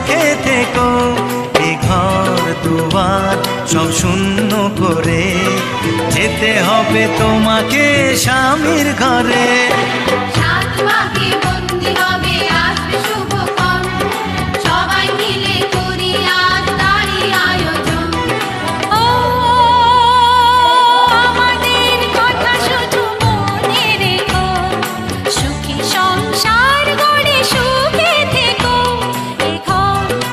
সুখে থেকো। এ ঘর দুয়ার সব শূন্য করে যেতে হবে তোমাকে স্বামীর ঘরে। সাত পাকে